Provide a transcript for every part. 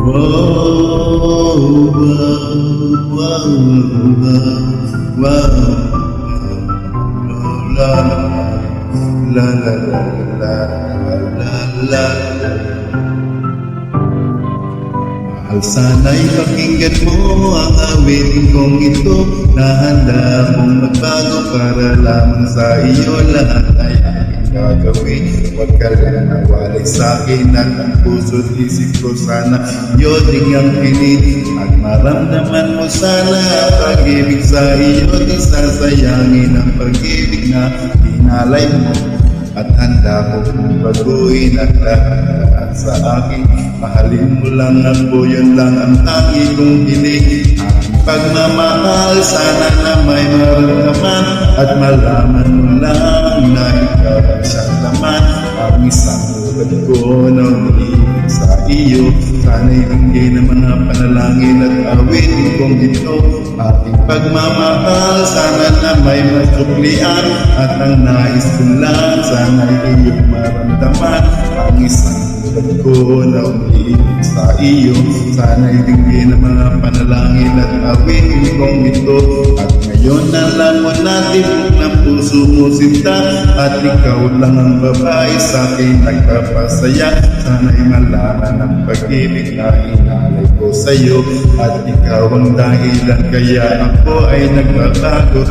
Mahal, sana'y pakinggan mo ang awitin kong ito, na handa akong magbago para lamang sa iyo lahat ay aking gagawin. Huwag ka lang nawalay sa'kin at ang puso't isip ko sana iyo ding ang pilit. At maramdaman mo sana ang pag-ibig sa iyo, di sasayangin ang pag-ibig na hinalay mo. At handa ko kong baguhin at lahat sa akin. Mahalin mo lang ako, yun lang ang tangi kong hiling. Aking pagmamahal, sana na may maramdaman at malaman mo lang na ikaw ang siyang laman. Ang isang tulad ko na umiibig sa iyo, sana'y binigay ng mga panalangin at awitin kong ito. Aking pagmamahal, sana na may masuklian at ang nais ko lang, sana'y iyong maramdaman. Ang isang tulad ko na umiibig sa iyo, sana'y binigay ng mga panalangin at awitin kong ito. At ngayon alam mo natin kung ang puso mo sinta, at ikaw lang ang babae sa akin nagpapasaya. Sana'y malaman ang pag-ibig na inalay ko sa'yo, at ikaw ang dahilan kaya ako ay nagbabago.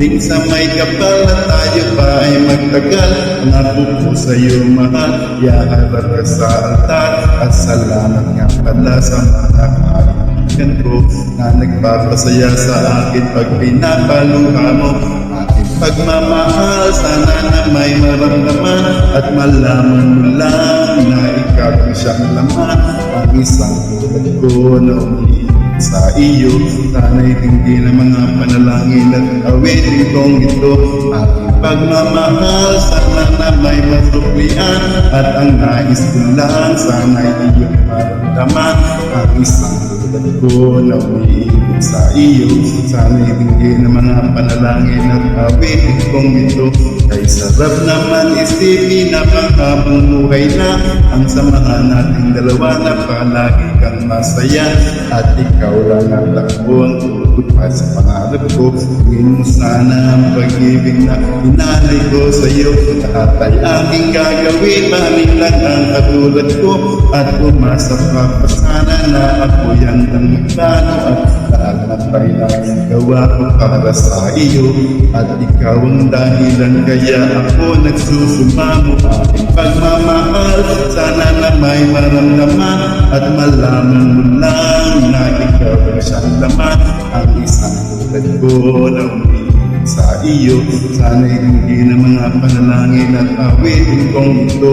Ding sa may kapal na tayo pa ay magtagal, nako po sa'yo mahal, iaharap ka sa altar. At salamat nga pala sa mga kaibigan ko na nagpapasaya sa akin pag pinapaluha mo. Aking pagmamahal, sana na may maramdaman at malaman mo lang na ikaw ang siyang laman. Ang isang tulad ko na umiibig sa iyo, sana'y tingin ang mga panalangin at awitin kong ito. Aking pagmamahal, sana na may masuklian at ang nais ko lang, sana'y iyong maramdaman. Ang isang tulad ko na umiibig sa iyo, sana'y tingin ang mga panalangin at awitin kong ito. Kay sarap naman isipin na panghabang buhay na ang samahan nating dalawa, na palagi kang masaya at ikaw lang ang takbo ang tutupad sa pangarap ko. Tingin mo sana ang pag-ibig na inalay ko sa iyo, lahat ay aking gagawin. Mahalin lang ang katulad ko at umasa pa sana na ako yan ang magbago. At lahat ay nagawa ko para sa iyo, at ikaw ang dahilan kaya ako nagsusumamo. Aking pagmamahal, sana na may maramdaman at malaman mo lang na ikaw ang siyang laman. Ang isang tulad ko na umiibig sa iyo, sana'y hindi na mga panalangin at awitin kong ito.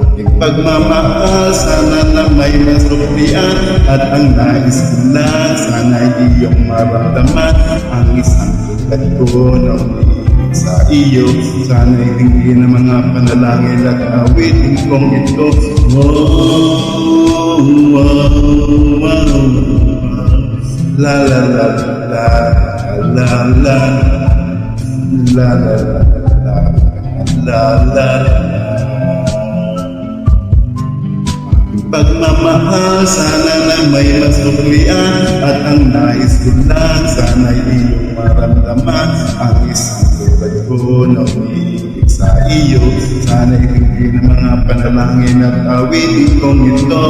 Aking pagmamahal, sana na may masuklian at ang nais ko lang, sana'y iyong maramdaman. Ang isang tulad ko na umiibig sa iyo, sana'y hindi na mga panalangin at awitin kong ito. La la la la la la la la la la. Pagmamahal, sana na may masuklian at ang nais ko lang, sana'y iyong maramdaman. Ang isang tulad ko na umiibig sa iyo, sana'y tingin ng mga panalangin at awitin kong ito.